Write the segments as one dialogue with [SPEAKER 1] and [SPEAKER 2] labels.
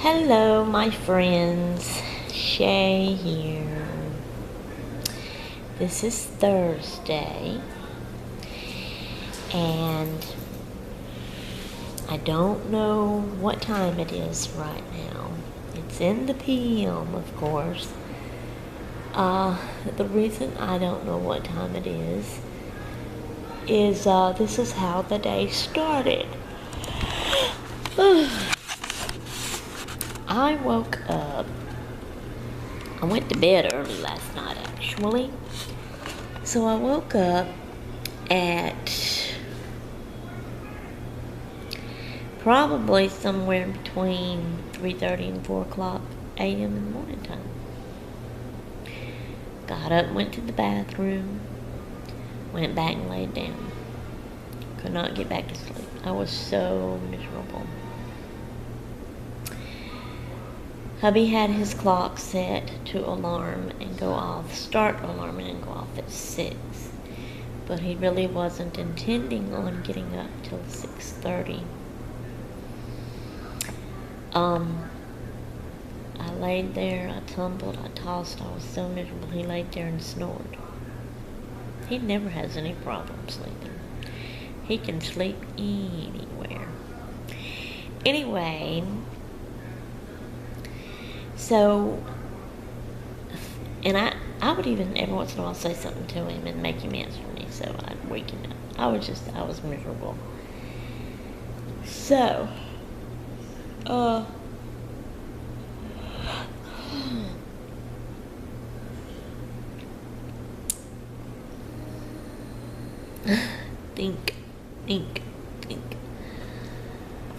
[SPEAKER 1] Hello, my friends. Shay here. This is Thursday, and I don't know what time it is right now. It's in the PM, of course. The reason I don't know what time it is this is how the day started. I woke up. I went to bed early last night, actually. So I woke up at probably somewhere between 3:30 and 4 o'clock a.m. in the morning time. Got up, went to the bathroom, went back and laid down. Could not get back to sleep. I was so miserable. Hubby had his clock set to alarm and go off, start alarming and go off at 6. But he really wasn't intending on getting up till 6:30. I laid there, I tumbled, I tossed, I was so miserable. He laid there and snored. He never has any problem sleeping. He can sleep anywhere. Anyway, so, and I would even every once in a while say something to him and make him answer me, so I'd wake him up. I was miserable. So, think.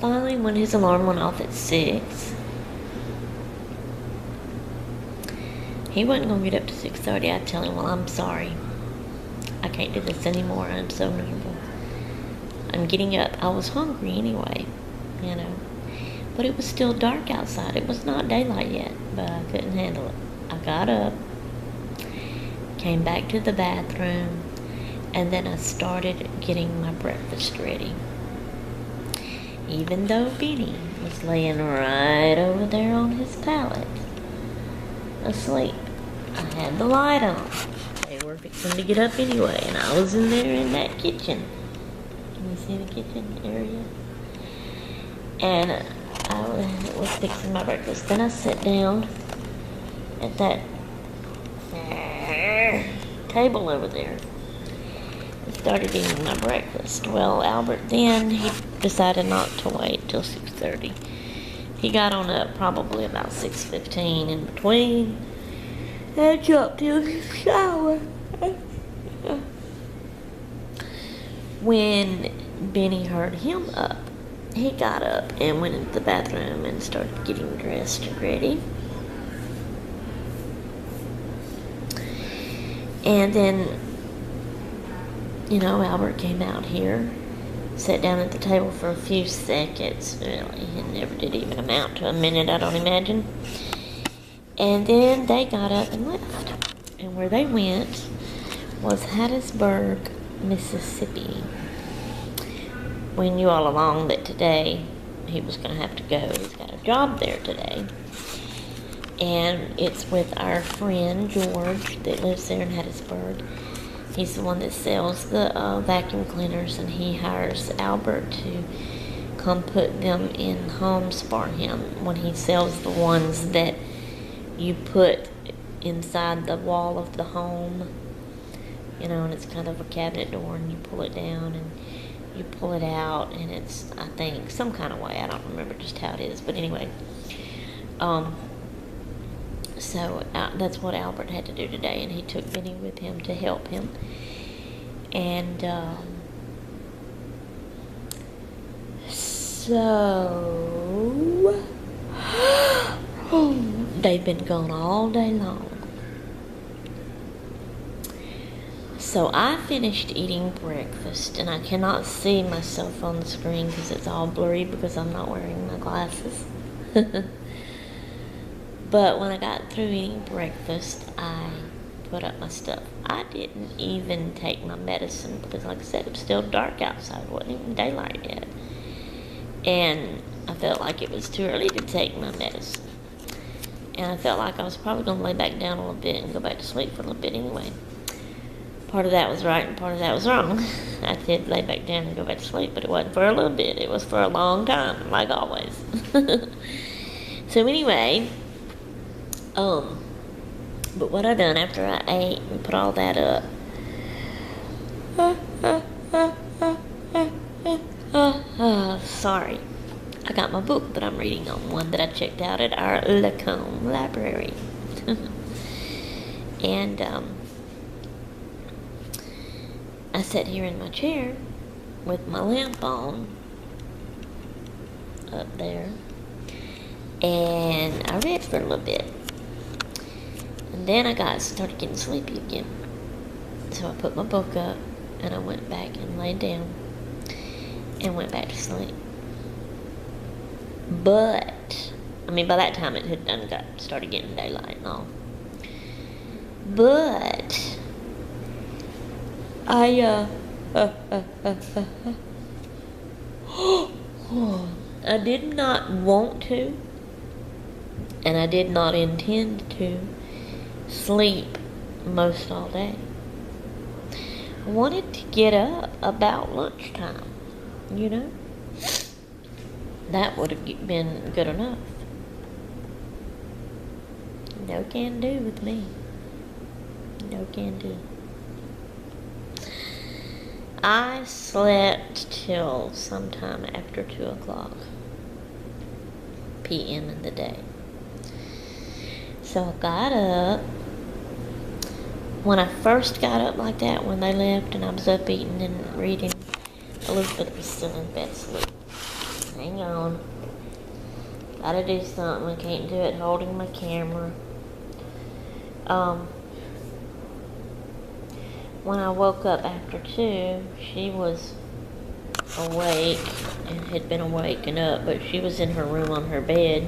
[SPEAKER 1] Finally, when his alarm went off at 6, he wasn't going to get up to 6:30. I'd tell him, well, I'm sorry. I can't do this anymore. I'm so miserable. I'm getting up. I was hungry anyway, But it was still dark outside. It was not daylight yet, but I couldn't handle it. I got up, came back to the bathroom, and then I started getting my breakfast ready. Even though Benny was laying right over there on his pallet, asleep. I had the light on. They were fixing to get up anyway, and I was in there in that kitchen. Can you see the kitchen area? And I was fixing my breakfast. Then I sat down at that table over there and started eating my breakfast. Well, Albert then, he decided not to wait till 6:30. He got on up probably about 6:15 in between. I jumped in the shower. When Benny heard him up, he got up and went into the bathroom and started getting dressed and ready. And then, Albert came out here, sat down at the table for a few seconds. Really, it never did even amount to a minute, I don't imagine. And then they got up and left. And where they went was Hattiesburg, Mississippi. We knew all along that today he was going to have to go. He's got a job there today. And it's with our friend George that lives there in Hattiesburg. He's the one that sells the vacuum cleaners, and he hires Albert to come put them in homes for him when he sells the ones that you put inside the wall of the home, and it's kind of a cabinet door, and you pull it down and you pull it out, and it's, I think, some kind of way. I don't remember just how it is, but anyway, so that's what Albert had to do today, and he took Benny with him to help him. And so they've been gone all day long. So I finished eating breakfast, and I cannot see myself on the screen because it's all blurry because I'm not wearing my glasses. But when I got through eating breakfast, I put up my stuff. I didn't even take my medicine because, like I said, it was still dark outside. It wasn't even daylight yet. And I felt like it was too early to take my medicine. And I felt like I was probably going to lay back down a little bit and go back to sleep for a little bit anyway. Part of that was right and part of that was wrong. I did lay back down and go back to sleep, but it wasn't for a little bit. It was for a long time, like always. So anyway, but what I done after I ate and put all that up, sorry, I got my book that I'm reading on, one that I checked out at our Lacombe library. And I sat here in my chair with my lamp on up there, and I read for a little bit. And then I started getting sleepy again. So I put my book up, and I went back and laid down and went back to sleep. But, I mean, by that time it had started getting daylight and all. But I did not want to, and I did not intend to sleep most all day. I wanted to get up about lunchtime, you know? That would have been good enough. No can do with me. No can do. I slept till sometime after 2 o'clock p.m. in the day. So I got up. When I first got up like that, when they left and I was up eating and reading, Elizabeth was still in bed asleep. Hang on. Gotta do something. I can't do it holding my camera. When I woke up after 2, she was awake and had been waking up, but she was in her room on her bed.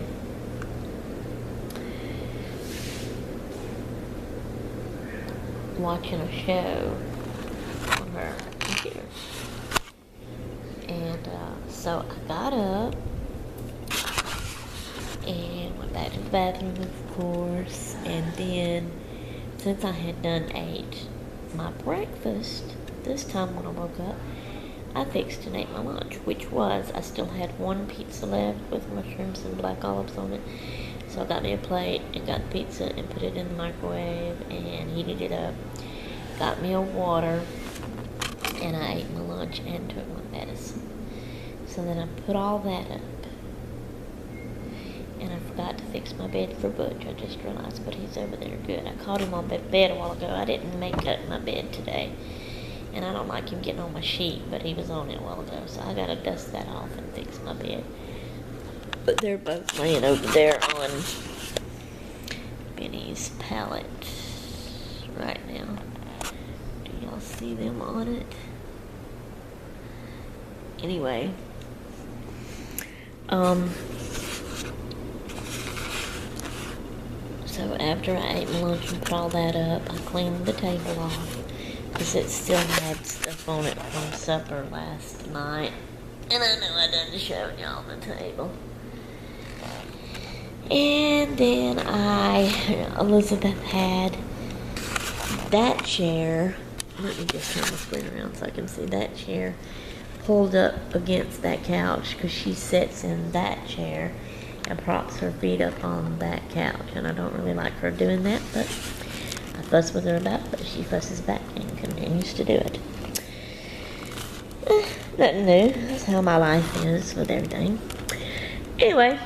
[SPEAKER 1] Watching a show on her computer. And so I got up and went back to the bathroom, of course, and then since I had done ate my breakfast, this time when I woke up, I fixed and ate my lunch, which was, I still had one pizza left with mushrooms and black olives on it. So I got me a plate and got the pizza and put it in the microwave and heated it up. Got me a water, and I ate my lunch and took my medicine. So then I put all that up. And I forgot to fix my bed for Butch. I just realized, but he's over there. Good. I called him on bed a while ago. I didn't make up my bed today. And I don't like him getting on my sheet, but he was on it a while ago. So I got to dust that off and fix my bed. But they're both laying over there on Benny's pallet right now. Do y'all see them on it? Anyway. So after I ate my lunch and put all that up, I cleaned the table off because it still had stuff on it from supper last night. And I know I done showed y'all the table. And then Elizabeth had that chair. Let me just turn the screen around so I can see that chair pulled up against that couch because she sits in that chair and props her feet up on that couch, and I don't really like her doing that, but I fuss with her about it, but she fusses back and continues to do it. Nothing new. That's how my life is with everything. Anyway,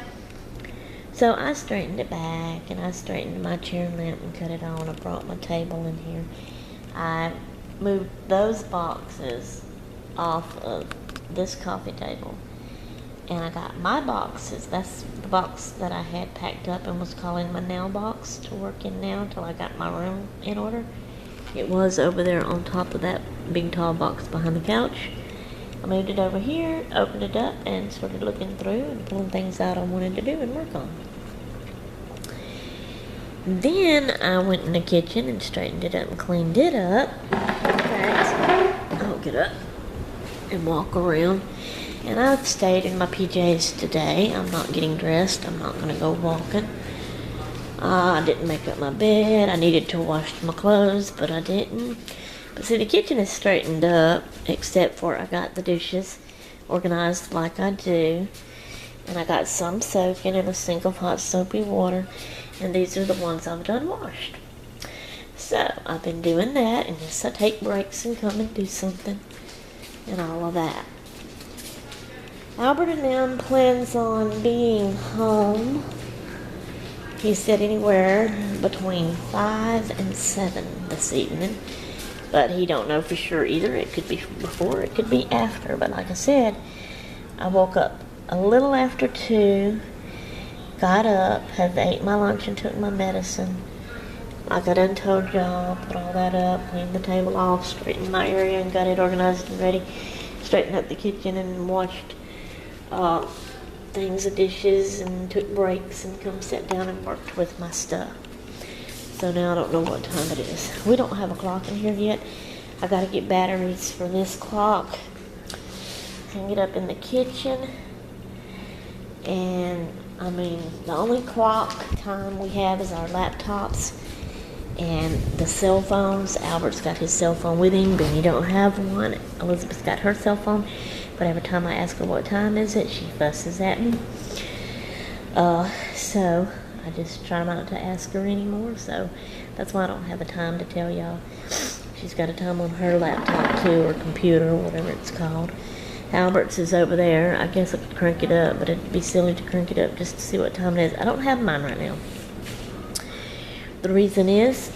[SPEAKER 1] so I straightened it back, and I straightened my chair lamp and cut it on. I brought my table in here. I moved those boxes off of this coffee table, and I got my boxes. That's the box that I had packed up and was calling my now box to work in now until I got my room in order. It was over there on top of that big tall box behind the couch. I moved it over here, opened it up, and started looking through and pulling things out I wanted to do and work on. Then I went in the kitchen and straightened it up and cleaned it up. In fact, I'll get up and walk around And I've stayed in my PJs today. I'm not getting dressed. I'm not going to go walking. I didn't make up my bed. I needed to wash my clothes, but I didn't. But see, the kitchen is straightened up, except for I got the dishes organized like I do. And I got some soaking in a sink of hot soapy water. And these are the ones I've done washed. So, I've been doing that. And yes, I take breaks and come and do something. And all of that. Albert and them plans on being home. He said anywhere between 5 and 7 this evening. But he don't know for sure either. It could be before, it could be after. But like I said, I woke up a little after 2, got up, had ate my lunch and took my medicine. Like I done told y'all, put all that up, cleaned the table off, straightened my area and got it organized and ready. Straightened up the kitchen and washed things of dishes and took breaks and come sit down and worked with my stuff. So now I don't know what time it is. We don't have a clock in here yet. I gotta get batteries for this clock. Hang it up in the kitchen. And I mean, the only clock time we have is our laptops and the cell phones. Albert's got his cell phone with him, but he don't have one. Elizabeth's got her cell phone. But every time I ask her what time is it, she fusses at me. So I just try not to ask her anymore. So that's why I don't have a time to tell y'all. She's got a time on her laptop too, or computer, or whatever it's called. Albert's is over there. I guess I could crank it up, but it'd be silly to crank it up just to see what time it is. I don't have mine right now. The reason is,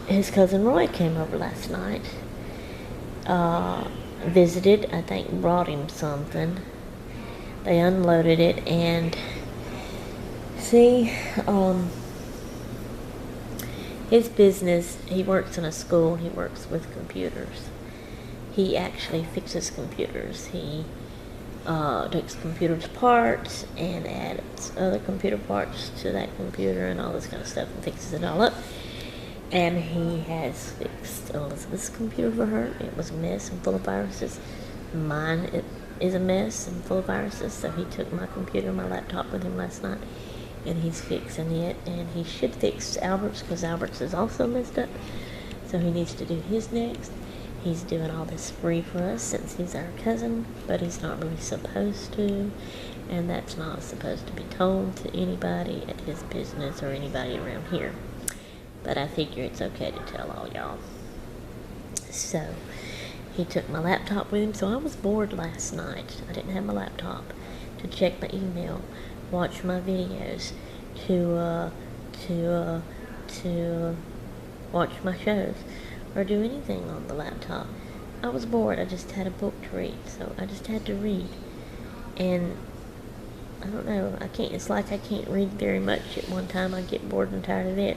[SPEAKER 1] his cousin Roy came over last night. Visited, I think brought him something. They unloaded it, and see, his business, he works in a school, he works with computers. He actually fixes computers. He takes computers apart and adds other computer parts to that computer and all this kind of stuff and fixes it all up. And he has fixed Elizabeth's computer for her. It was a mess and full of viruses. Mine it is a mess and full of viruses. So he took my computer, my laptop with him last night, and he's fixing it. And he should fix Albert's, because Albert's is also messed up. So he needs to do his next. He's doing all this free for us since he's our cousin, but he's not really supposed to. And that's not supposed to be told to anybody at his business or anybody around here. But I figure it's okay to tell all y'all. So, he took my laptop with him. So I was bored last night. I didn't have my laptop to check my email, watch my videos, to watch my shows, or do anything on the laptop. I was bored. I just had a book to read. So I just had to read. And I don't know. It's like I can't read very much at one time. I get bored and tired of it.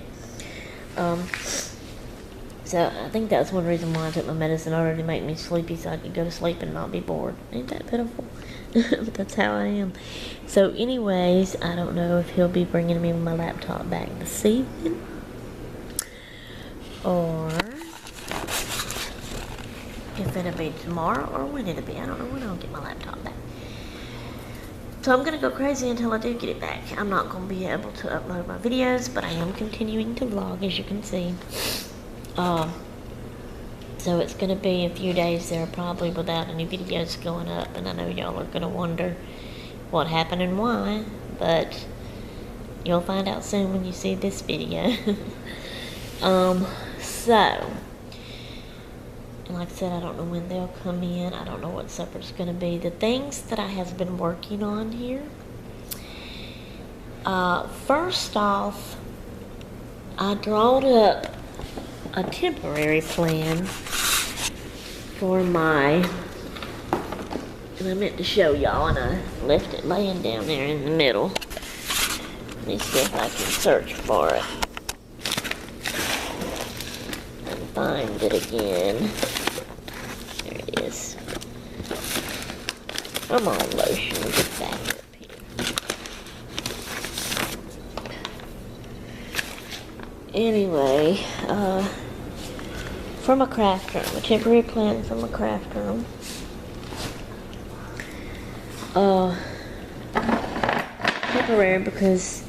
[SPEAKER 1] So I think that's one reason why I took my medicine, order to make me sleepy so I could go to sleep and not be bored. Ain't that pitiful? But that's how I am. So anyways, I don't know if he'll be bringing me my laptop back this evening, or if it'll be tomorrow, or when it'll be. I don't know when I'll get my laptop back. So I'm going to go crazy until I do get it back. I'm not going to be able to upload my videos, but I am continuing to vlog, as you can see. So it's going to be a few days there probably without any videos going up. And I know y'all are going to wonder what happened and why. But you'll find out soon when you see this video. So, and like I said, I don't know when they'll come in. I don't know what supper's going to be. The things that I have been working on here. First off, I drawed up a temporary plan for my, and I meant to show y'all, and I left it laying down there in the middle. Let me see if I can search for it and find it again. There it is. I'm on lotion. Get back up here. Anyway, for my craft room, a temporary plan for my craft room. uh, temporary because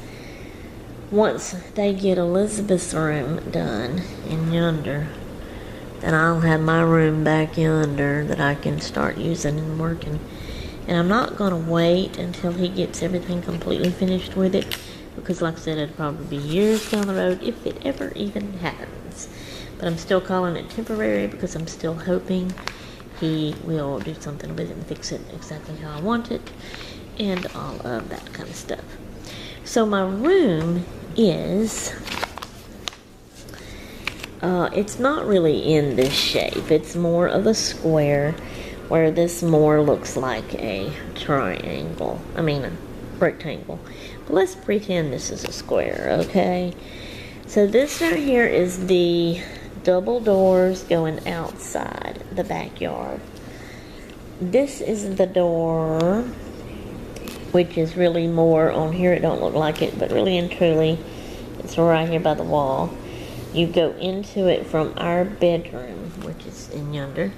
[SPEAKER 1] once they get Elizabeth's room done in yonder, then I'll have my room back yonder that I can start using and working. And I'm not going to wait until he gets everything completely finished with it, because like I said, it'll probably be years down the road if it ever even happens. But I'm still calling it temporary because I'm still hoping he will do something with it and fix it exactly how I want it and all of that kind of stuff. So my room is, it's not really in this shape. It's more of a square, where this more looks like a triangle. I mean, a rectangle. But let's pretend this is a square, okay? So this right here is the double doors going outside the backyard. This is the door, which is really more on here. It don't look like it, but really and truly, it's right here by the wall. You go into it from our bedroom, which is in yonder.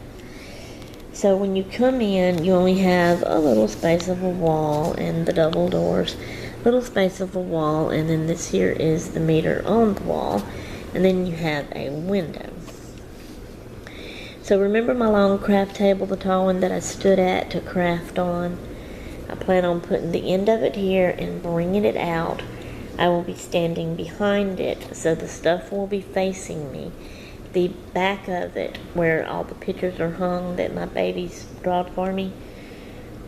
[SPEAKER 1] So when you come in, you only have a little space of a wall and the double doors, little space of a wall, and then this here is the meter on the wall, and then you have a window. So remember my long craft table, the tall one that I stood at to craft on? I plan on putting the end of it here and bringing it out. I will be standing behind it, so the stuff will be facing me. The back of it, where all the pictures are hung that my babies drawed for me,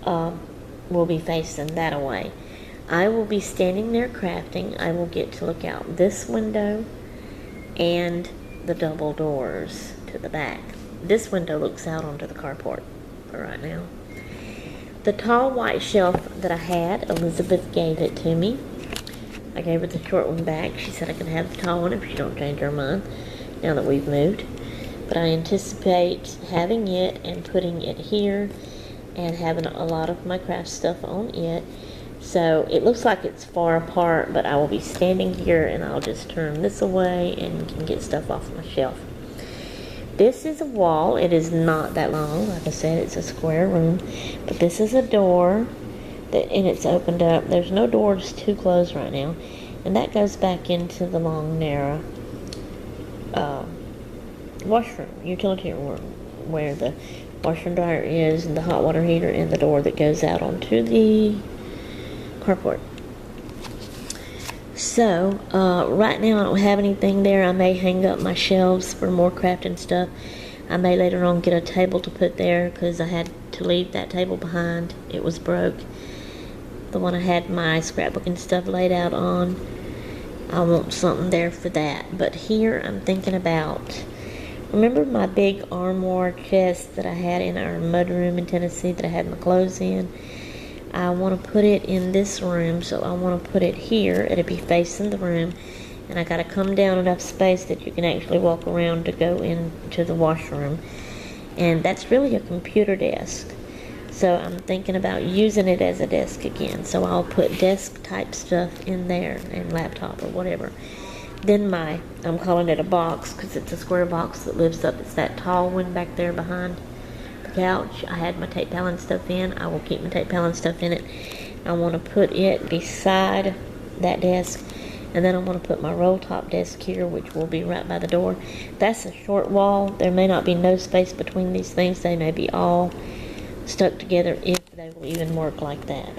[SPEAKER 1] will be facing that away. I will be standing there crafting. I will get to look out this window and the double doors to the back. This window looks out onto the carport for right now. The tall white shelf that I had, Elizabeth gave it to me. I gave her the short one back. She said I could have the tall one if she don't change her mind now that we've moved. But I anticipate having it and putting it here and having a lot of my craft stuff on it. So it looks like it's far apart, but I will be standing here and I'll just turn this away and can get stuff off my shelf. This is a wall. It is not that long. Like I said, it's a square room. But this is a door, and it's opened up. There's no doors to close right now. And that goes back into the long, narrow washroom, utility room, where the washer and dryer is, and the hot water heater, and the door that goes out onto the carport. So, right now I don't have anything there. I may hang up my shelves for more crafting stuff. I may later on get a table to put there, because I had to leave that table behind. It was broke. The one I had my scrapbook and stuff laid out on. I want something there for that. But here I'm thinking about, remember my big armoire chest that I had in our mudroom in Tennessee that I had my clothes in? I want to put it in this room, so I want to put it here. It'll be facing the room, and I got to come down enough space that you can actually walk around to go into the washroom. And that's really a computer desk. So I'm thinking about using it as a desk again. So I'll put desk type stuff in there, and laptop or whatever. Then I'm calling it a box because it's a square box that lifts up. It's that tall one back there behind the couch. I had my tape pal and stuff in. I will keep my tape pal and stuff in it. I want to put it beside that desk. And then I want to put my roll top desk here, which will be right by the door. That's a short wall. There may not be no space between these things. They may be all stuck together, if they will even work like that.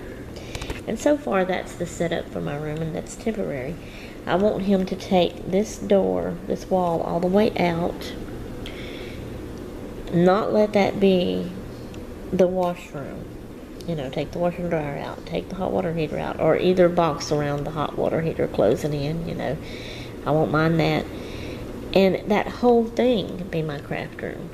[SPEAKER 1] And so far that's the setup for my room, and that's temporary. I want him to take this door, this wall, all the way out. Not let that be the washroom. You know, take the washer and dryer out, take the hot water heater out, or either box around the hot water heater closing in, you know. I won't mind that. And that whole thing be my craft room.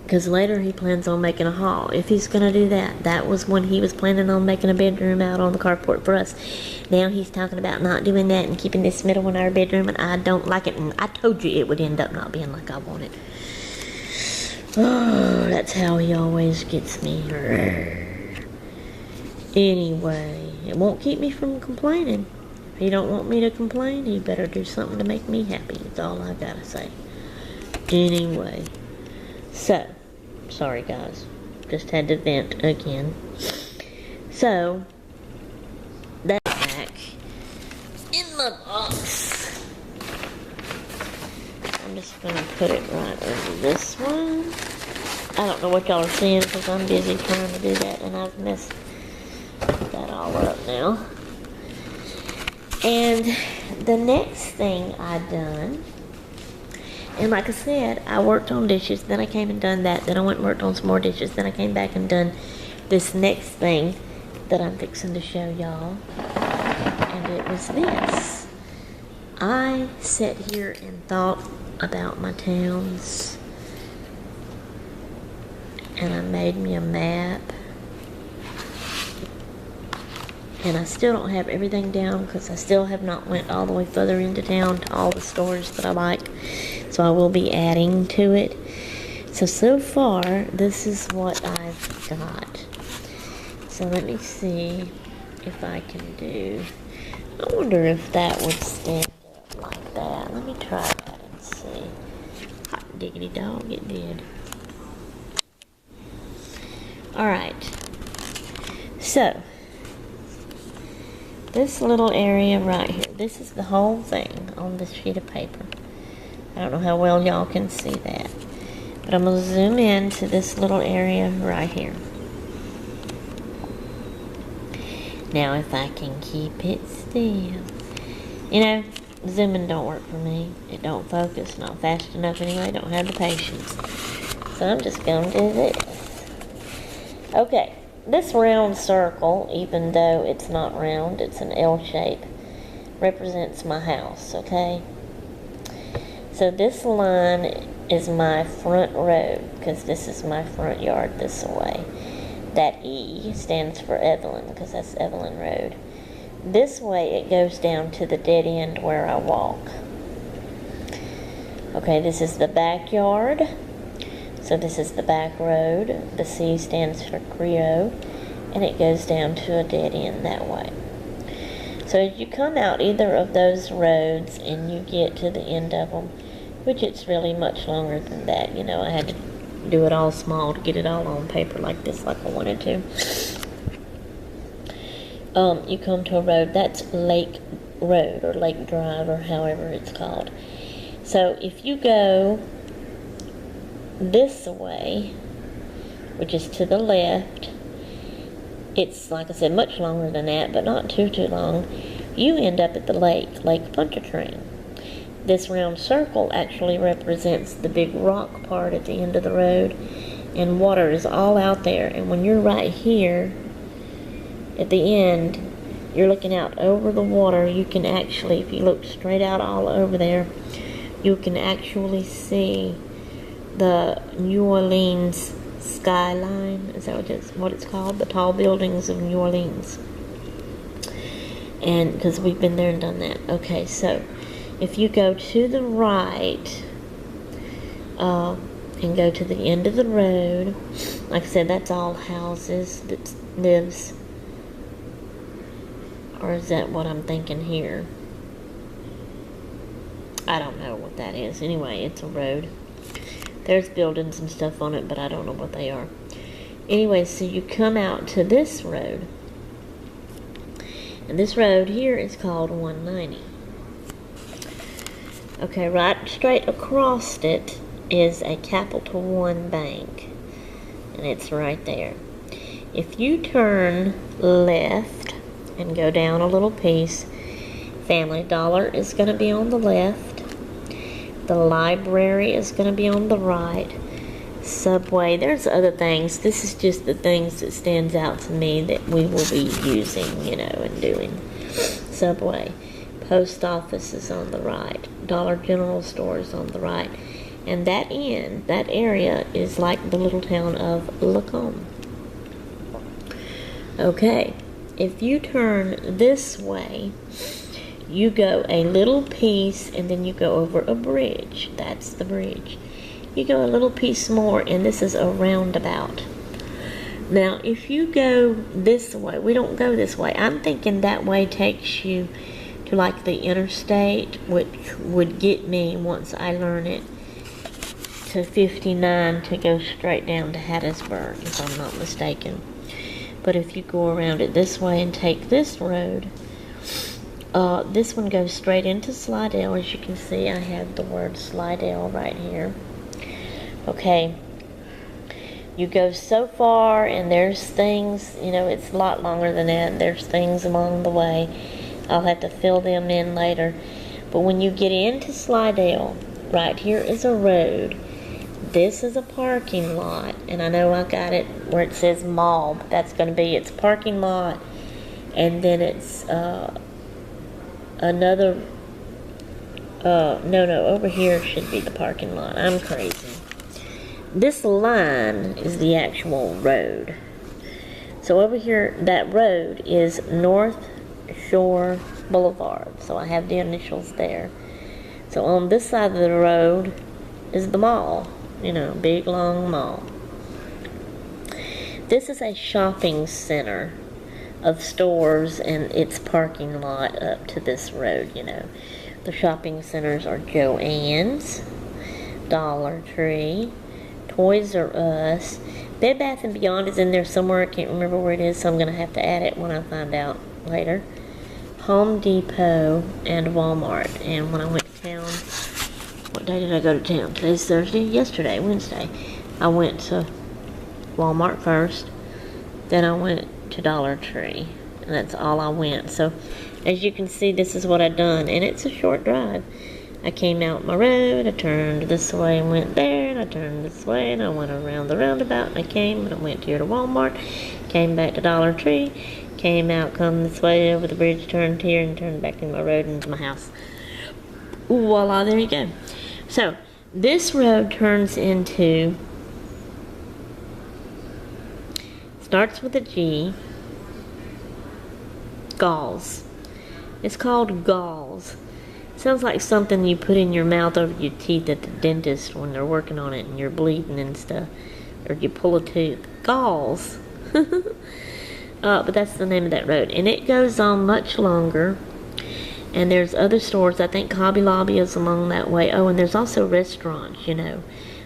[SPEAKER 1] Because later he plans on making a hall. If he's going to do that. That was when he was planning on making a bedroom out on the carport for us. Now he's talking about not doing that and keeping this middle one our bedroom, and I don't like it. And I told you it would end up not being like I want it. Oh, that's how he always gets me. Anyway, it won't keep me from complaining. If he don't want me to complain, he better do something to make me happy. That's all I gotta say. Anyway. So, sorry guys. just had to vent again. So, that's back in my box. I'm just going to put it right over this one. I don't know what y'all are seeing because I'm busy trying to do that, and I've messed that all up now. And the next thing I done, and like I said, I worked on dishes, then I came and done that, then I went and worked on some more dishes, then I came back and done this next thing that I'm fixing to show y'all, and it was this. I sat here and thought about my towns, and I made me a map, and I still don't have everything down because I still have not went all the way further into town to all the stores that I like, so I will be adding to it. So far, this is what I've got. So let me see if I can do, I wonder if that would stand up like that. Let me try that and see. Hot diggity dog, it did. Alright, so this little area right here, this is the whole thing on this sheet of paper. I don't know how well y'all can see that, but I'm going to zoom in to this little area right here. Now if I can keep it still. You know, zooming don't work for me. It don't focus, not fast enough anyway. I don't have the patience. So I'm just going to do this. Okay, this round circle, even though it's not round, it's an L shape, represents my house, okay? So this line is my front road, because this is my front yard this way. That E stands for Evelyn, because that's Evelyn Road. This way it goes down to the dead end where I walk. Okay, this is the backyard. So this is the back road. The C stands for Creole, and it goes down to a dead end that way. So as you come out either of those roads and you get to the end of them, which it's really much longer than that, you know, I had to do it all small to get it all on paper like this, like I wanted to. You come to a road, that's Lake Road or Lake Drive or however it's called. So if you go this way, which is to the left, it's, like I said, much longer than that, but not too long. You end up at the Lake Pontchartrain. This round circle actually represents the big rock part at the end of the road, and water is all out there. And when you're right here at the end, you're looking out over the water. You can actually, if you look straight out all over there, you can actually see the New Orleans skyline. Is that what it's called? The tall buildings of New Orleans. And because we've been there and done that. Okay, so if you go to the right and go to the end of the road, like I said, that's all houses that lives. Or is that what I'm thinking here? I don't know what that is. Anyway, it's a road. There's buildings and stuff on it, but I don't know what they are. Anyway, so you come out to this road. And this road here is called 190. Okay, right straight across it is a Capital One bank. And it's right there. If you turn left and go down a little piece, Family Dollar is going to be on the left. The library is going to be on the right. Subway, there's other things. This is just the things that stands out to me that we will be using, you know, and doing. Subway. Post office is on the right. Dollar General store is on the right. And that area is like the little town of Lacombe. Okay, if you turn this way, you go a little piece and then you go over a bridge. That's the bridge. You go a little piece more and this is a roundabout. Now, if you go this way, we don't go this way. I'm thinking that way takes you to like the interstate, which would get me, once I learn it, to 59 to go straight down to Hattiesburg, if I'm not mistaken. But if you go around it this way and take this road, this one goes straight into Slidell. As you can see, I have the word Slidell right here. Okay. You go so far, and there's things, you know, it's a lot longer than that. There's things along the way. I'll have to fill them in later. But when you get into Slidell, right here is a road. This is a parking lot, and I know I got it where it says mall, but that's going to be its parking lot. And then it's another, no, over here should be the parking lot. I'm crazy. This line is the actual road. So over here, that road is North Shore Boulevard. So I have the initials there. So on this side of the road is the mall. You know, big long mall. This is a shopping center of stores and its parking lot up to this road, you know. The shopping centers are Joann's, Dollar Tree, Toys R Us. Bed Bath & Beyond is in there somewhere. I can't remember where it is, so I'm going to have to add it when I find out later. Home Depot and Walmart. And when I went to town, what day did I go to town? Today's Thursday? Yesterday, Wednesday. I went to Walmart first. Then I went to Dollar Tree. And that's all I went. So, as you can see, this is what I've done. And it's a short drive. I came out my road, I turned this way and went there, and I turned this way, and I went around the roundabout, and I came, and I went here to Walmart, came back to Dollar Tree, came out, come this way over the bridge, turned here, and turned back in my road into my house. Voila, there you go. So, this road turns into, starts with a G, Galls. It's called Galls. Sounds like something you put in your mouth over your teeth at the dentist when they're working on it and you're bleeding and stuff. Or you pull a tooth. Galls. But that's the name of that road. And it goes on much longer. And there's other stores. I think Hobby Lobby is along that way. Oh, and there's also restaurants, you know.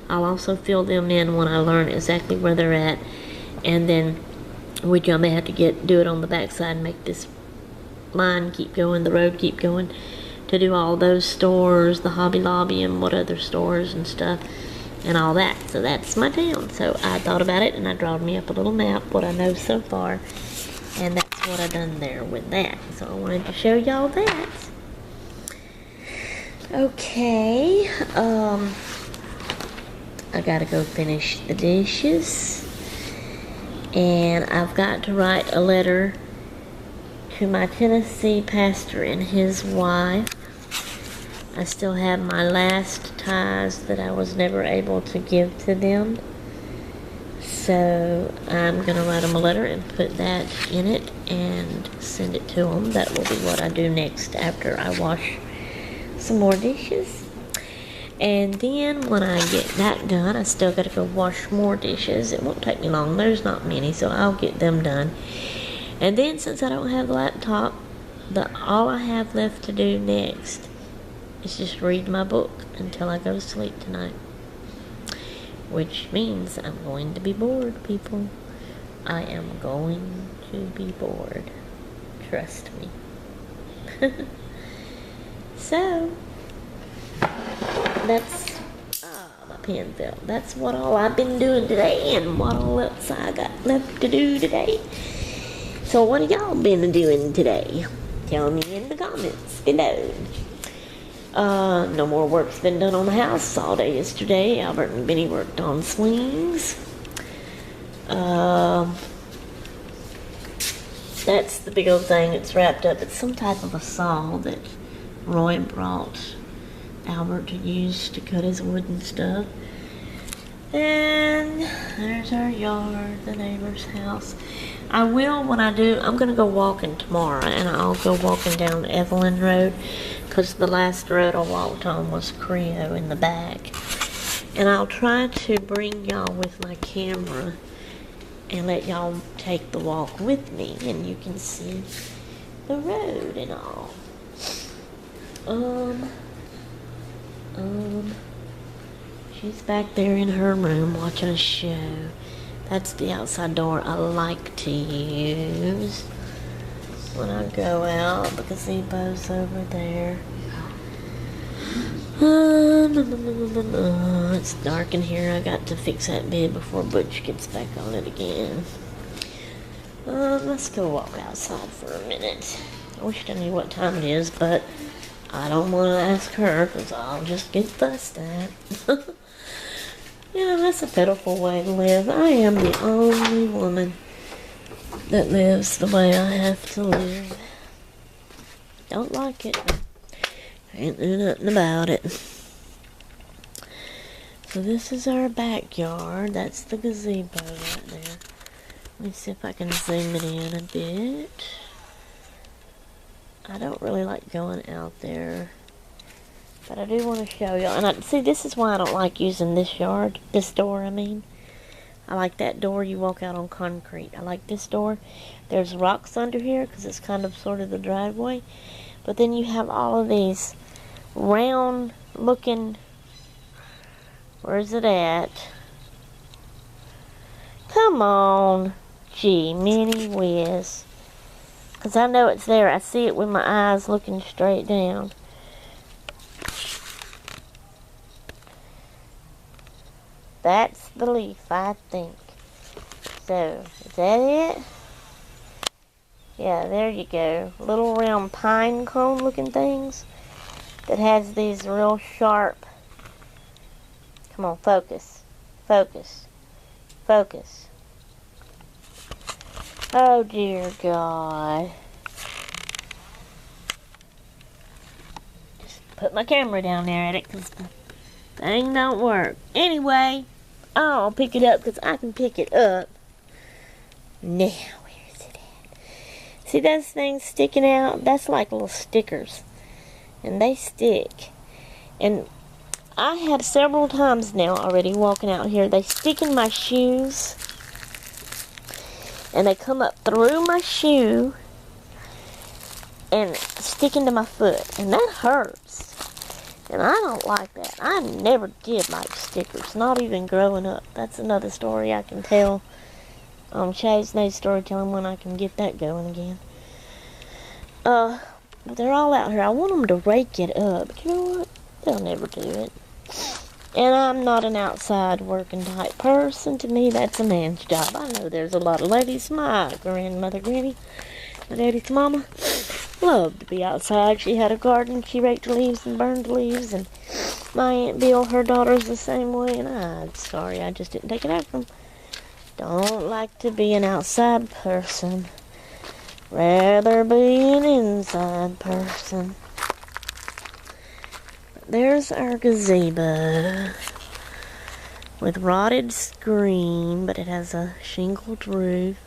[SPEAKER 1] I'll also fill them in when I learn exactly where they're at. And then, which I may have to do it on the backside and make this line keep going, the road keep going, to do all those stores, the Hobby Lobby and what other stores and stuff and all that. So that's my town. So I thought about it and I drawed me up a little map, what I know so far, and that's what I done there with that. So I wanted to show y'all that. Okay, I gotta go finish the dishes, and I've got to write a letter to my Tennessee pastor and his wife. I still have my last ties that I was never able to give to them. So I'm going to write them a letter and put that in it and send it to them. That will be what I do next after I wash some more dishes. And then when I get that done, I still got to go wash more dishes. It won't take me long. There's not many, so I'll get them done. And then since I don't have the laptop, all I have left to do next is just read my book until I go to sleep tonight. Which means I'm going to be bored, people. I am going to be bored. Trust me. So, that's, my pen fell. That's what all I've been doing today and what all else I got left to do today. So what have y'all been doing today? Tell me in the comments below. No more work's been done on the house all day yesterday. Albert and Benny worked on swings. That's the big old thing. It's wrapped up. It's some type of a saw that Roy brought Albert to use to cut his wood and stuff. And there's our yard, the neighbor's house. I will, when I do, I'm going to go walking tomorrow, and I'll go walking down Evelyn Road, because the last road I walked on was Creo in the back. And I'll try to bring y'all with my camera and let y'all take the walk with me, and you can see the road and all. She's back there in her room watching a show. That's the outside door I like to use when I go out. The gazebo's over there. It's dark in here. I got to fix that bed before Butch gets back on it again. Let's go walk outside for a minute. I wish I knew what time it is, but I don't want to ask her because I'll just get fussed at. That's a pitiful way to live. I am the only woman that lives the way I have to live. Don't like it. Ain't do nothing about it. So this is our backyard. That's the gazebo right there. Let me see if I can zoom it in a bit. I don't really like going out there, but I do want to show y'all. And see, this is why I don't like using this yard. This door, I mean. I like that door. You walk out on concrete. I like this door. There's rocks under here because it's kind of sort of the driveway. But then you have all of these round looking, where's it at? Come on. Gee, mini whiz. Because I know it's there. I see it with my eyes looking straight down. That's the leaf, I think. So, is that it? Yeah, there you go. Little round pine cone looking things that has these real sharp. Come on, focus. Focus. Focus. Oh dear God. Just put my camera down there at it because the thing don't work. Anyway, I'll pick it up because I can pick it up. Now, where is it at? See those things sticking out? That's like little stickers. And they stick. And I had several times now already walking out here. They stick in my shoes. And they come up through my shoe and stick into my foot. And that hurts. And I don't like that. I never did like stickers. Not even growing up. That's another story I can tell. Chase needs storytelling when I can get that going again. They're all out here. I want them to rake it up. But you know what? They'll never do it. And I'm not an outside working type person. To me, that's a man's job. I know there's a lot of ladies. My grandmother, Granny, my daddy's mama, loved to be outside. She had a garden. She raked leaves and burned leaves. And my Aunt Bill, her daughter's the same way. And I'm sorry, I just didn't take it after them. Don't like to be an outside person. Rather be an inside person. There's our gazebo with rotted screen, but it has a shingled roof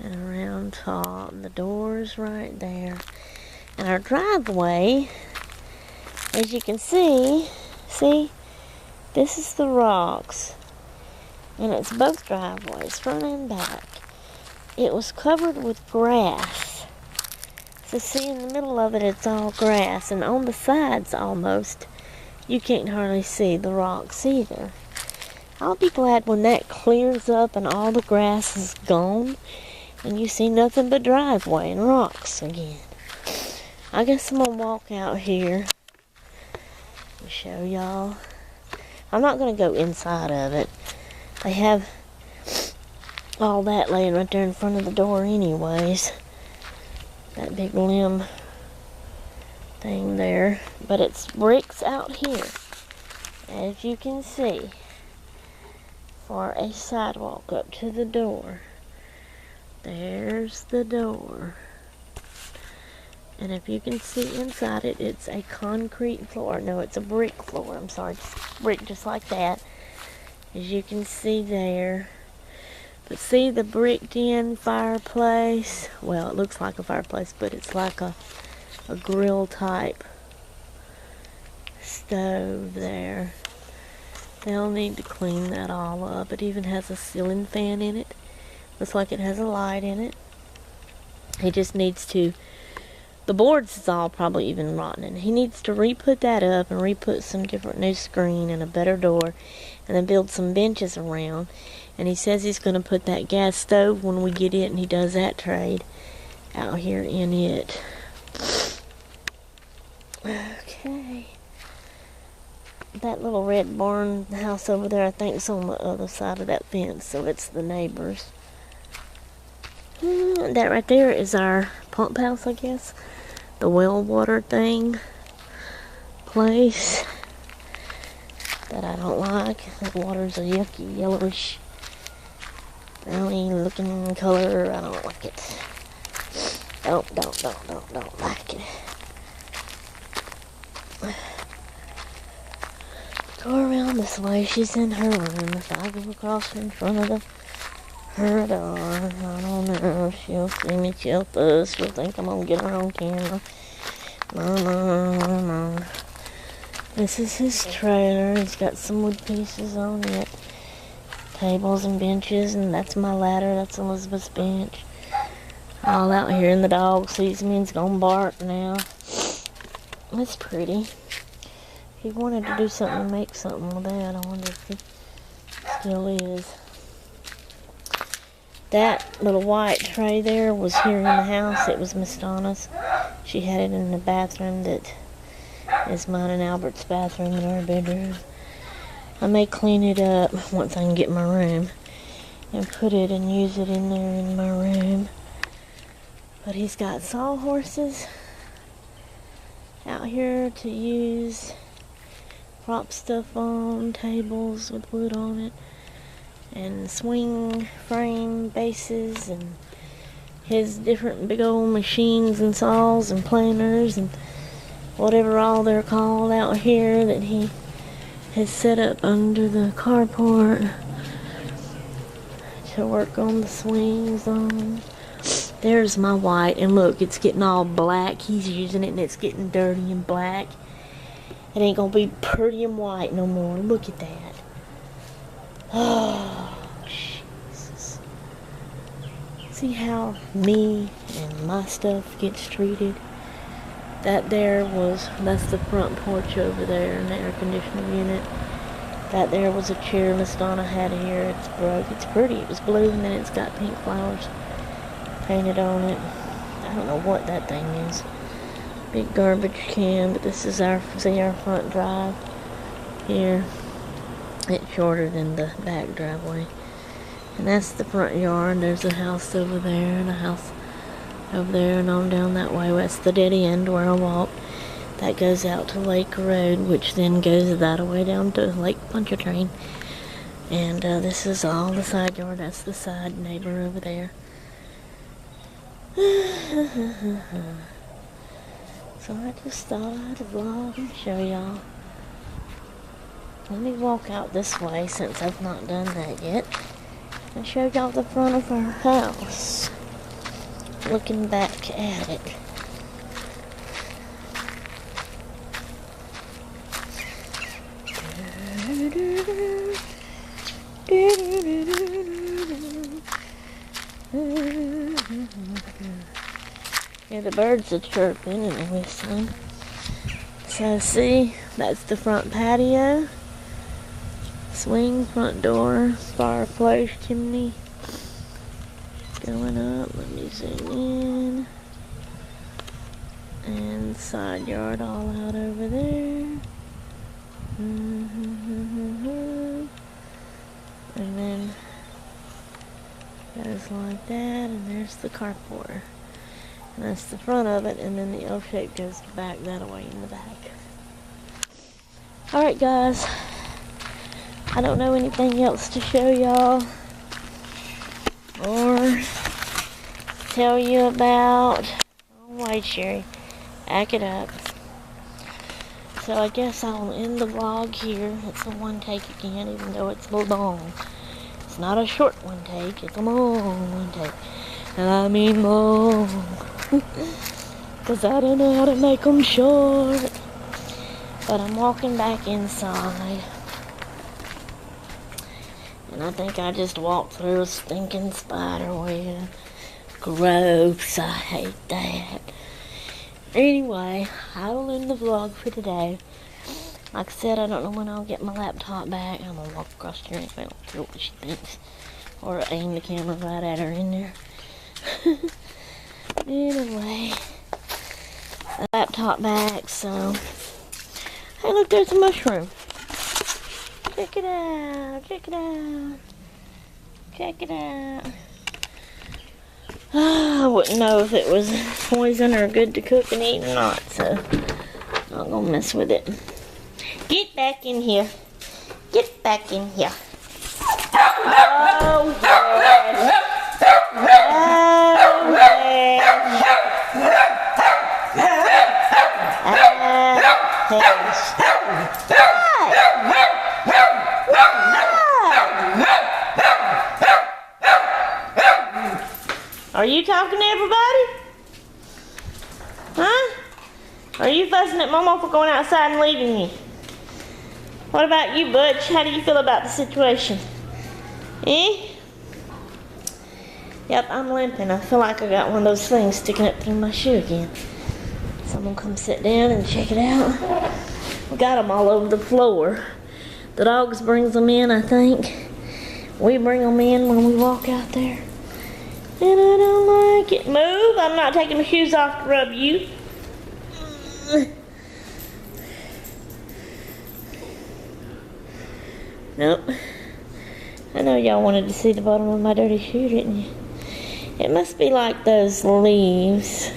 [SPEAKER 1] and a round top, and the door's right there. And our driveway, as you can see, this is the rocks, and it's both driveways, front and back. It was covered with grass. So see, in the middle of it, it's all grass. And on the sides, almost, you can't hardly see the rocks either. I'll be glad when that clears up and all the grass is gone. And you see nothing but driveway and rocks again. I guess I'm going to walk out here and show y'all. I'm not going to go inside of it. They have all that laying right there in front of the door anyways. That big limb thing there. But it's bricks out here, as you can see, for a sidewalk up to the door. There's the door. And if you can see inside it, it's a concrete floor. No, it's a brick floor. I'm sorry, brick just like that. As you can see there. But see the bricked in fireplace? Well, it looks like a fireplace, but it's like a grill type stove there. They'll need to clean that all up. It even has a ceiling fan in it. Looks like it has a light in it. He just needs to The boards is all probably even rotten, and he needs to re-put that up and re-put some different new screen and a better door, and then build some benches around. And he says he's going to put that gas stove when we get it, and he does that trade out here in it. Okay. That little red barn house over there, I think, is on the other side of that fence, so it's the neighbors. That right there is our pump house, I guess. The well water thing. Place. That I don't like. The water's a yucky, yellowish, browny looking color. I don't like it. Don't like it. Go around this way. She's in her room. If I go across in front of her door, I don't know if she'll see me. She'll fuss. She'll think I'm gonna get her on camera. No. This is his trailer. He's got some wood pieces on it. Tables and benches, and that's my ladder. That's Elizabeth's bench. All out here, and the dog sees me and is gonna bark now. It's pretty. He wanted to do something to make something with that. I wonder if he still is. That little white tray there was here in the house. It was Miss Donna's. She had it in the bathroom that is mine and Albert's bathroom in our bedroom. I may clean it up once I can get my room and put it and use it in there in my room. But he's got sawhorses out here to use, prop stuff on, tables with wood on it, and swing frame bases, and his different big old machines and saws and planers and whatever all they're called out here that he has set up under the carport to work on the swings on. There's my white, and look, it's getting all black. He's using it and it's getting dirty and black. It ain't gonna be pretty and white no more. Look at that. Oh, Jesus. See how me and my stuff gets treated? That's the front porch over there in the air conditioning unit. That there was a chair Miss Donna had here. It's broke. It's pretty. It was blue, and then it's got pink flowers painted on it. I don't know what that thing is. Big garbage can, but this is our front drive here. It's shorter than the back driveway. And that's the front yard. There's a house over there and a house over there and on down that way. That's the dead end where I walk. That goes out to Lake Road, which then goes that way down to Lake Pontchartrain. And this is all the side yard. That's the side neighbor over there. So I just thought I'd vlog and show y'all. Let me walk out this way since I've not done that yet and show y'all the front of our house. Looking back at it. Yeah, the birds are chirping and they're whistling. So see, that's the front patio. Swing, front door, fireplace, chimney. Going up, let me zoom in. And side yard all out over there. And then goes like that, and there's the carport. And that's the front of it, and then the L shape goes back that way in the back. Alright guys, I don't know anything else to show y'all or tell you about. Oh wait, Sherry, back it up. So I guess I'll end the vlog here. It's a one take again, even though it's a little long. It's not a short one take, it's a long one take. And I mean long. Because I don't know how to make them short. But I'm walking back inside. And I think I just walked through a stinking spider web. Gross, I hate that. Anyway, I will end the vlog for today. Like I said, I don't know when I'll get my laptop back. I'm gonna walk across here and I don't care what she thinks. Or aim the camera right at her in there. Anyway, laptop back, so. Hey, look, there's a mushroom. Check it out, check it out. Check it out. I wouldn't know if it was poison or good to cook and eat or not, so I'm not gonna mess with it. Get back in here. Get back in here. Oh, yeah. Oh, Are you talking to everybody? Huh? Are you fussing at Mama for going outside and leaving you? What about you, Butch? How do you feel about the situation? Eh? Yep, I'm limping. I feel like I got one of those things sticking up through my shoe again. So I'm gonna come sit down and check it out. We got them all over the floor. The dogs brings them in, I think. We bring them in when we walk out there. And I don't like it. Move! I'm not taking my shoes off to rub you. Nope. I know y'all wanted to see the bottom of my dirty shoe, didn't you? It must be like those leaves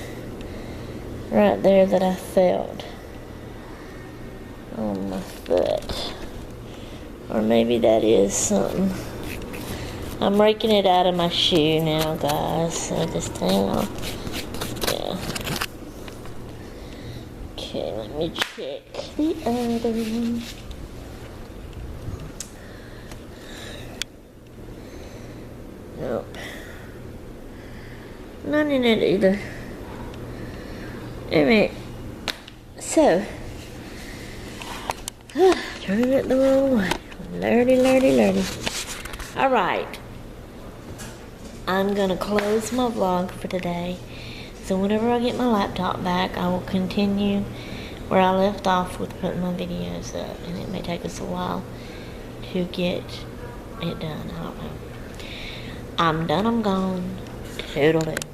[SPEAKER 1] right there that I felt on my foot. Or maybe that is something. I'm raking it out of my shoe now, guys, so just hang on. Yeah. Okay, let me check the other one. Nope. Not in it either. Alright. So. Turning it the wrong way. Lordy, lordy, lordy. Alright. I'm gonna close my vlog for today. So whenever I get my laptop back, I will continue where I left off with putting my videos up. And it may take us a while to get it done. I don't know. I'm done, I'm gone. Toodaloo.